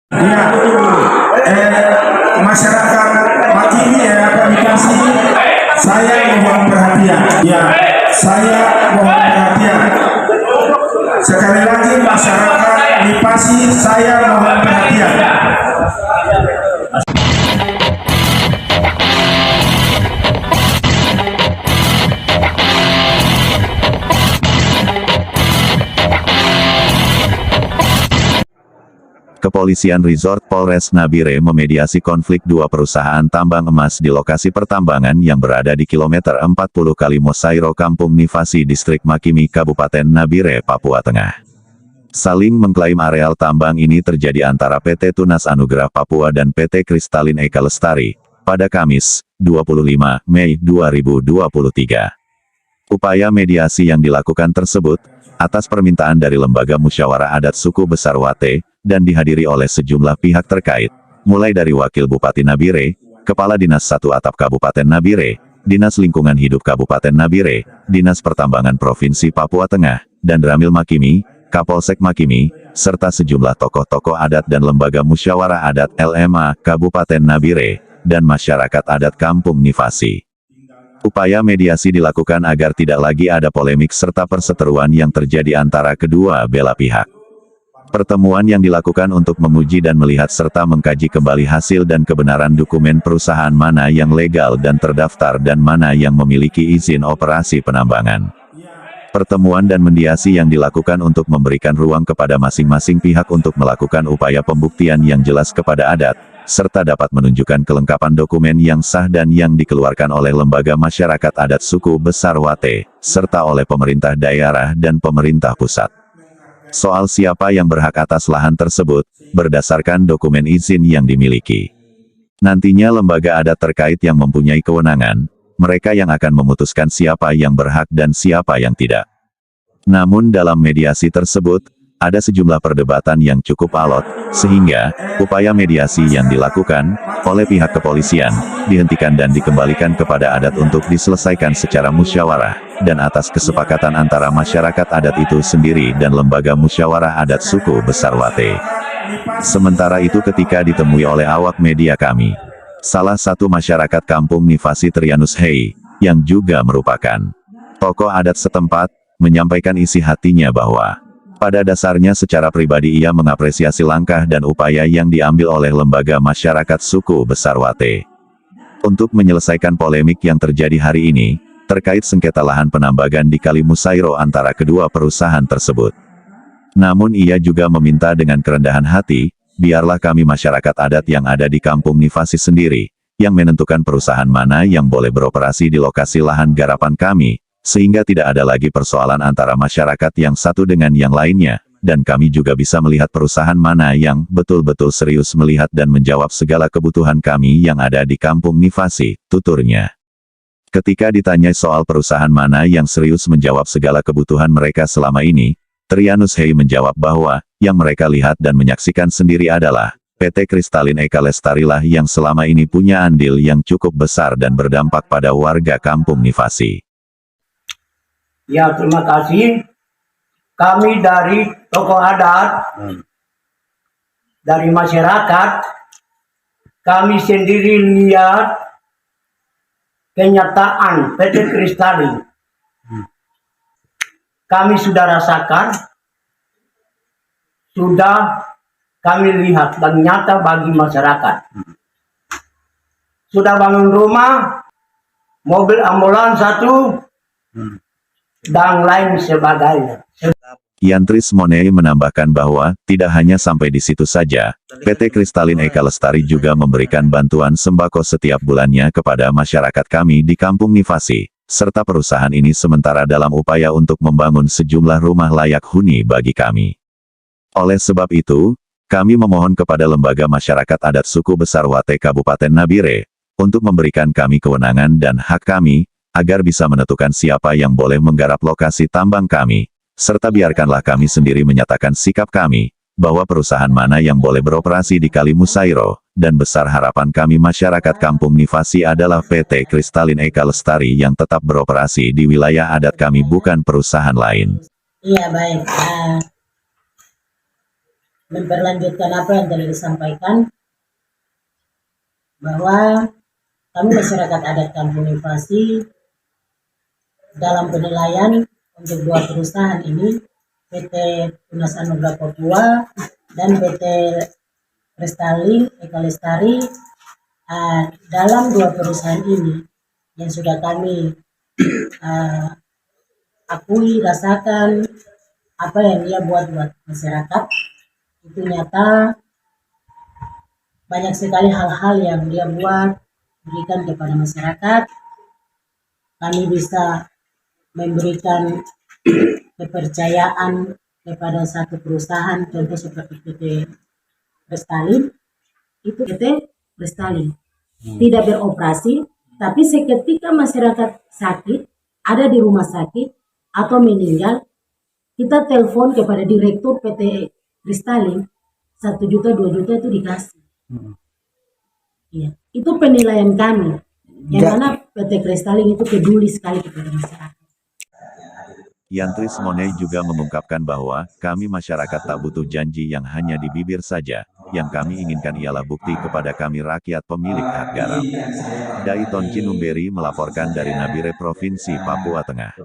Ya, masyarakat Makimi ya, komunikasi, saya mohon perhatian. Ya, saya mohon perhatian. Sekali lagi masyarakat Nipasi, saya mohon perhatian. Kepolisian Resort Polres Nabire memediasi konflik dua perusahaan tambang emas di lokasi pertambangan yang berada di kilometer 40 kali Mosairo Kampung Nifasi Distrik Makimi Kabupaten Nabire, Papua Tengah. Saling mengklaim areal tambang ini terjadi antara PT Tunas Anugerah Papua dan PT Kristalin Eka Lestari, pada Kamis, 25 Mei 2023. Upaya mediasi yang dilakukan tersebut, atas permintaan dari Lembaga Musyawarah Adat Suku Besar Wate, dan dihadiri oleh sejumlah pihak terkait, mulai dari Wakil Bupati Nabire, Kepala Dinas 1 Atap Kabupaten Nabire, Dinas Lingkungan Hidup Kabupaten Nabire, Dinas Pertambangan Provinsi Papua Tengah, dan Ramil Makimi, Kapolsek Makimi, serta sejumlah tokoh-tokoh adat dan Lembaga Musyawarah Adat LMA Kabupaten Nabire, dan masyarakat adat Kampung Nifasi. Upaya mediasi dilakukan agar tidak lagi ada polemik serta perseteruan yang terjadi antara kedua belah pihak. Pertemuan yang dilakukan untuk menguji dan melihat serta mengkaji kembali hasil dan kebenaran dokumen perusahaan mana yang legal dan terdaftar dan mana yang memiliki izin operasi penambangan. Pertemuan dan mediasi yang dilakukan untuk memberikan ruang kepada masing-masing pihak untuk melakukan upaya pembuktian yang jelas kepada adat, serta dapat menunjukkan kelengkapan dokumen yang sah dan yang dikeluarkan oleh Lembaga Masyarakat Adat Suku Besar Wate, serta oleh pemerintah daerah dan pemerintah pusat. Soal siapa yang berhak atas lahan tersebut, berdasarkan dokumen izin yang dimiliki. Nantinya lembaga adat terkait yang mempunyai kewenangan, mereka yang akan memutuskan siapa yang berhak dan siapa yang tidak. Namun dalam mediasi tersebut, ada sejumlah perdebatan yang cukup alot, sehingga upaya mediasi yang dilakukan oleh pihak kepolisian dihentikan dan dikembalikan kepada adat untuk diselesaikan secara musyawarah, dan atas kesepakatan antara masyarakat adat itu sendiri dan Lembaga Musyawarah Adat Suku Besar Wate. Sementara itu ketika ditemui oleh awak media kami, salah satu masyarakat Kampung Nifasi Trianus Hei, yang juga merupakan tokoh adat setempat, menyampaikan isi hatinya bahwa pada dasarnya secara pribadi ia mengapresiasi langkah dan upaya yang diambil oleh Lembaga Masyarakat Suku Besar Wate untuk menyelesaikan polemik yang terjadi hari ini, terkait sengketa lahan penambangan di Kali Mosairo antara kedua perusahaan tersebut. Namun ia juga meminta dengan kerendahan hati, biarlah kami masyarakat adat yang ada di Kampung Nifasi sendiri, yang menentukan perusahaan mana yang boleh beroperasi di lokasi lahan garapan kami, sehingga tidak ada lagi persoalan antara masyarakat yang satu dengan yang lainnya, dan kami juga bisa melihat perusahaan mana yang betul-betul serius melihat dan menjawab segala kebutuhan kami yang ada di Kampung Nifasi, tuturnya. Ketika ditanya soal perusahaan mana yang serius menjawab segala kebutuhan mereka selama ini, Trianus Hei menjawab bahwa, yang mereka lihat dan menyaksikan sendiri adalah, PT Kristalin Eka Lestari lah yang selama ini punya andil yang cukup besar dan berdampak pada warga Kampung Nifasi. Ya, terima kasih. Kami dari tokoh adat, dari masyarakat, kami sendiri lihat kenyataan PT Kristalin. Kami sudah rasakan, sudah kami lihat dan nyata bagi masyarakat. Sudah bangun rumah, mobil ambulans satu, dan lain sebagainya. Yantris Monei menambahkan bahwa, tidak hanya sampai di situ saja, PT Kristalin Eka Lestari juga memberikan bantuan sembako setiap bulannya kepada masyarakat kami di Kampung Nifasi, serta perusahaan ini sementara dalam upaya untuk membangun sejumlah rumah layak huni bagi kami. Oleh sebab itu, kami memohon kepada Lembaga Masyarakat Adat Suku Besar Wate Kabupaten Nabire, untuk memberikan kami kewenangan dan hak kami, agar bisa menentukan siapa yang boleh menggarap lokasi tambang kami, serta biarkanlah kami sendiri menyatakan sikap kami, bahwa perusahaan mana yang boleh beroperasi di Kali Mosairo, dan besar harapan kami masyarakat Kampung Nifasi adalah PT Kristalin Eka Lestari yang tetap beroperasi di wilayah adat kami bukan perusahaan lain. Iya baik. memperlanjutkan apa yang tadi disampaikan, bahwa kami masyarakat adat Kampung Nifasi dalam penilaian untuk dua perusahaan ini, PT Tunas Anugrah Papua dan PT Lestari, Eka Lestari, dalam dua perusahaan ini yang sudah kami akui, rasakan apa yang dia buat masyarakat, itu nyata banyak sekali hal-hal yang dia buat berikan kepada masyarakat. Kami bisa memberikan kepercayaan kepada satu perusahaan, contoh seperti PT Lestari. Itu PT Lestari tidak beroperasi, tapi seketika masyarakat sakit, ada di rumah sakit atau meninggal, kita telepon kepada direktur PT Lestari, 1 juta 2 juta itu dikasih. Iya, itu penilaian kami. Yang mana PT Lestari itu peduli sekali kepada masyarakat. Yantri Money juga mengungkapkan bahwa, kami masyarakat tak butuh janji yang hanya di bibir saja, yang kami inginkan ialah bukti kepada kami rakyat pemilik hak garap. Daiton Cinumberi melaporkan dari Nabire Provinsi Papua Tengah.